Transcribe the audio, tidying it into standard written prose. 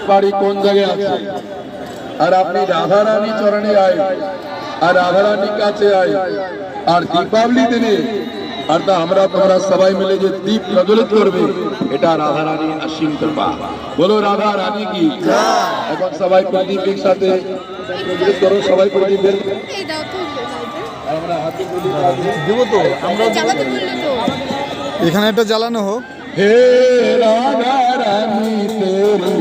বাড়ি কোন জায়গায় আছে, আর আপনি রাধা রানী চরণে আয় আর রাধা রানীর কাছে আয়। আর দীপাবলি দিনে আর তা আমরা তোমরা সবাই মিলে যে দীপ প্রজ্বলিত করবে, এটা রাধা রানী অসীম কৃপা। বলো রাধা রানী কি। এখন সবাই প্রদীপ একসাথে প্রজ্বলিত করো, সবাই প্রদীপ বের করো। আমরা হাতে প্রদীপ দেবো তো আমরা, এখানে একটা জ্বালানো হোক। হে রাধা রানী তেরে